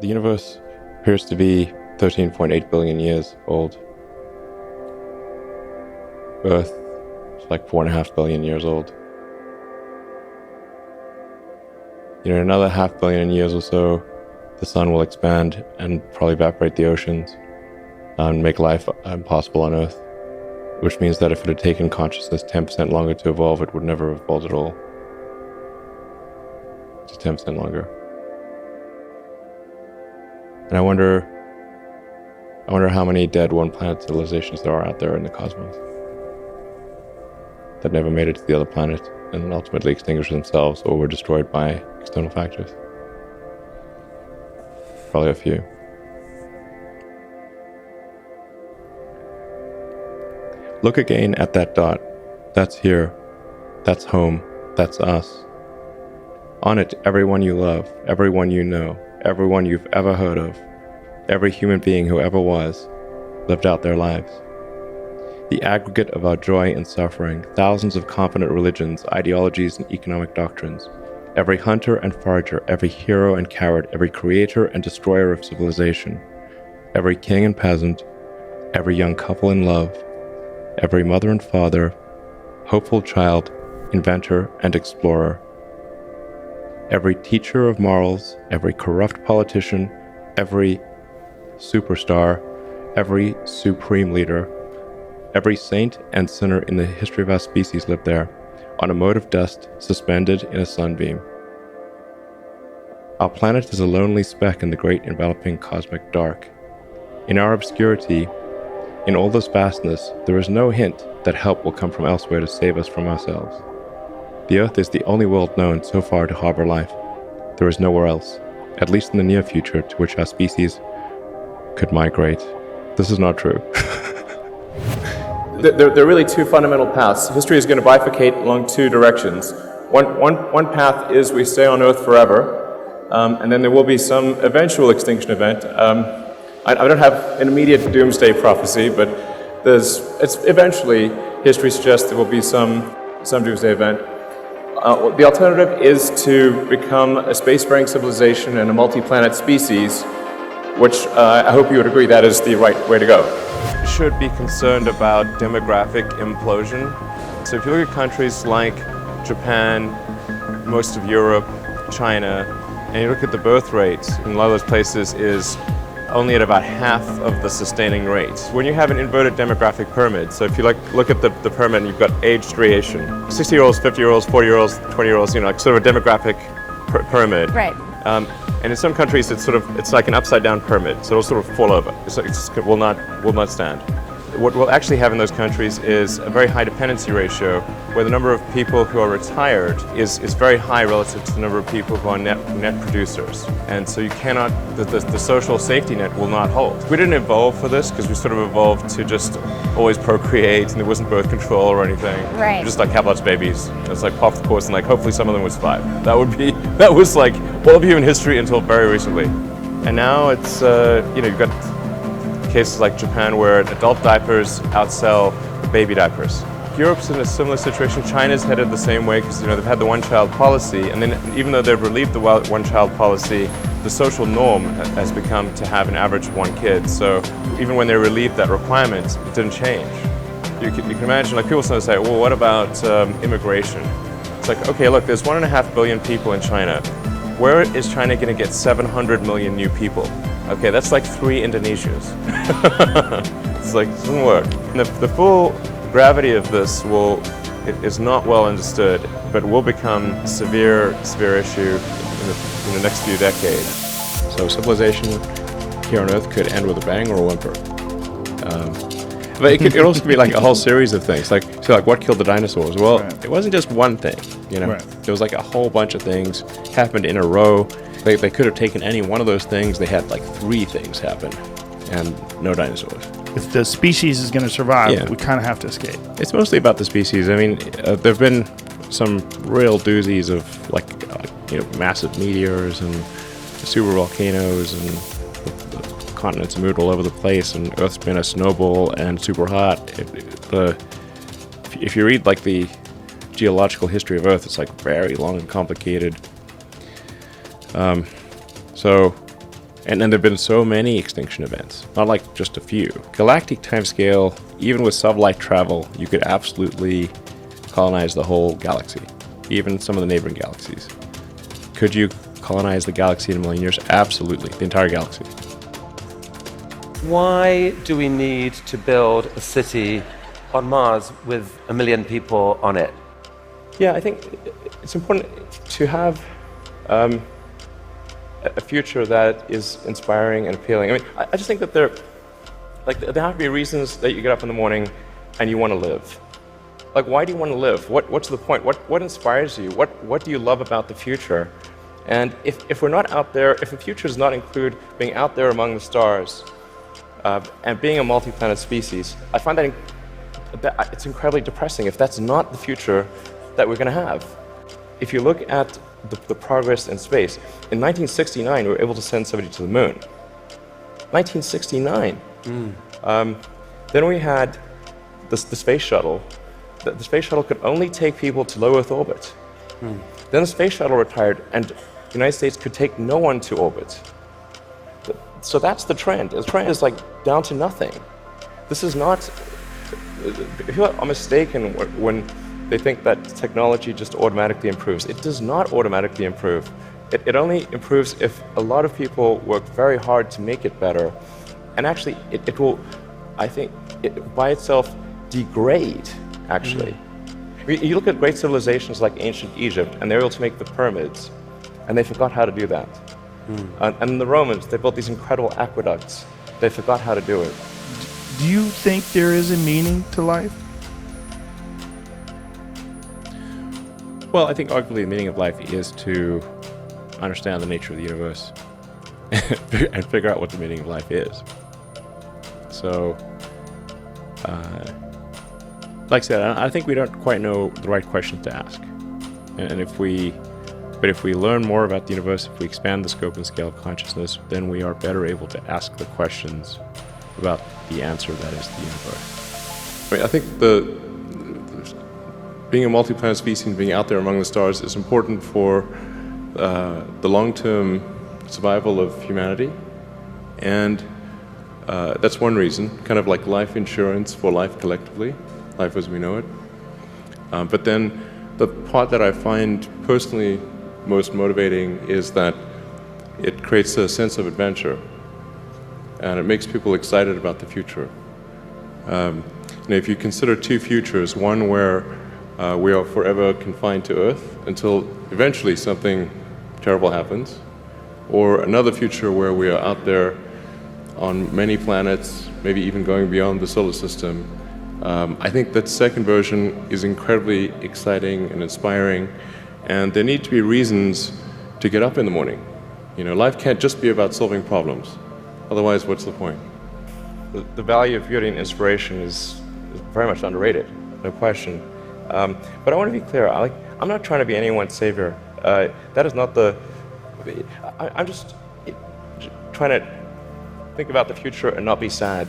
The universe appears to be 13.8 billion years old. Earth is like 4.5 billion years old. In another 500 million years or so, the sun will expand and probably evaporate the oceans and make life impossible on Earth, which means that if it had taken consciousness 10% longer to evolve, it would never have evolved at all. Just 10% longer. And I wonder how many dead one-planet civilizations there are out there in the cosmos that never made it to the other planet and ultimately extinguished themselves or were destroyed by external factors. Probably a few. Look again at that dot. That's here. That's home. That's us. On it, everyone you love, everyone you know, everyone you've ever heard of, every human being who ever was, lived out their lives. The aggregate of our joy and suffering, thousands of confident religions, ideologies, and economic doctrines, every hunter and forager, every hero and coward, every creator and destroyer of civilization, every king and peasant, every young couple in love, every mother and father, hopeful child, inventor and explorer, every teacher of morals, every corrupt politician, every superstar, every supreme leader, every saint and sinner in the history of our species lived there, on a mote of dust suspended in a sunbeam. Our planet is a lonely speck in the great enveloping cosmic dark. In our obscurity, in all this vastness, there is no hint that help will come from elsewhere to save us from ourselves. The Earth is the only world known so far to harbor life. There is nowhere else, at least in the near future, to which our species could migrate. This is not true. There are really two fundamental paths. History is going to bifurcate along two directions. One path is we stay on Earth forever, and then there will be some eventual extinction event. I don't have an immediate doomsday prophecy, but it's eventually, history suggests there will be some doomsday event. The alternative is to become a spacefaring civilization and a multi-planet species, which I hope you would agree that is the right way to go. Should be concerned about demographic implosion. So if you look at countries like Japan, most of Europe, China, and you look at the birth rate in a lot of those places is only at about half of the sustaining rate. When you have an inverted demographic pyramid, so if you look at the pyramid and you've got age striation, 60-year-olds, 50-year-olds, 40-year-olds, 20-year-olds, like sort of a demographic pyramid. Right. And in some countries, it's like an upside-down pyramid, so it'll sort of fall over. It will not stand. What we'll actually have in those countries is a very high dependency ratio, where the number of people who are retired is very high relative to the number of people who are net producers. And so you cannot, the social safety net will not hold. We didn't evolve for this because we sort of evolved to just always procreate, and there wasn't birth control or anything. Right. Just like have lots of babies. It's like pop the course, and like hopefully some of them would survive. That was like all of human history until very recently. And now it's you've got cases like Japan where adult diapers outsell baby diapers. Europe's in a similar situation. China's headed the same way because they've had the one-child policy, and then even though they've relieved the one-child policy, the social norm has become to have an average of one kid. So even when they relieved that requirement, it didn't change. You can imagine, like people sometimes say, well, what about immigration? It's like, okay, look, there's 1.5 billion people in China. Where is China going to get 700 million new people? Okay, that's like 3 Indonesias. It's like, it doesn't work. And the full gravity of this is not well understood, but will become a severe issue in the next few decades. So civilization here on Earth could end with a bang or a whimper. But it could also be like a whole series of things. Like what killed the dinosaurs? Well, right. It wasn't just one thing, Right. There was like a whole bunch of things happened in a row. They could have taken any one of those things. They had like 3 things happen, and no dinosaurs. If the species is going to survive, we kind of have to escape. It's mostly about the species. I mean, there have been some real doozies of massive meteors and super volcanoes, and the continents moved all over the place, and Earth's been a snowball and super hot. If you read like the geological history of Earth, it's like very long and complicated. And then there have been so many extinction events, not like just a few. Galactic timescale, even with sublight travel, you could absolutely colonize the whole galaxy, even some of the neighboring galaxies. Could you colonize the galaxy in a million years? Absolutely, the entire galaxy. Why do we need to build a city on Mars with 1 million people on it? Yeah, I think it's important to have a future that is inspiring and appealing. I mean, I just think that there have to be reasons that you get up in the morning and you want to live. Like, why do you want to live? What's the point? What inspires you? What do you love about the future? And if we're not out there, if the future does not include being out there among the stars and being a multi-planet species, I find that it's incredibly depressing if that's not the future that we're going to have. If you look at the progress in space, in 1969 we were able to send somebody to the moon. 1969. Then we had the space shuttle. The space shuttle could only take people to low Earth orbit. Then the space shuttle retired, and the United States could take no one to orbit. So that's the trend. The trend is like down to nothing. This is not. People are mistaken when they think that technology just automatically improves. It does not automatically improve. It only improves if a lot of people work very hard to make it better. And actually, it will, I think, by itself degrade, actually. You look at great civilizations like ancient Egypt, and they were able to make the pyramids, and they forgot how to do that. And the Romans, they built these incredible aqueducts. They forgot how to do it. Do you think there is a meaning to life? Well, I think arguably the meaning of life is to understand the nature of the universe and figure out what the meaning of life is. So, like I said, I think we don't quite know the right questions to ask. And if we learn more about the universe, if we expand the scope and scale of consciousness, then we are better able to ask the questions about the answer that is the universe. I mean, I think being a multi-planet species and being out there among the stars is important for the long-term survival of humanity. And that's one reason, kind of like life insurance for life collectively, life as we know it. But then the part that I find personally most motivating is that it creates a sense of adventure, and it makes people excited about the future. And if you consider two futures, one where we are forever confined to Earth until eventually something terrible happens, or another future where we are out there on many planets, maybe even going beyond the solar system, I think that second version is incredibly exciting and inspiring, and there need to be reasons to get up in the morning. You know, life can't just be about solving problems. Otherwise, what's the point? The value of beauty and inspiration is very much underrated, no question. But I want to be clear, I'm not trying to be anyone's savior. That is not I'm just trying to think about the future and not be sad.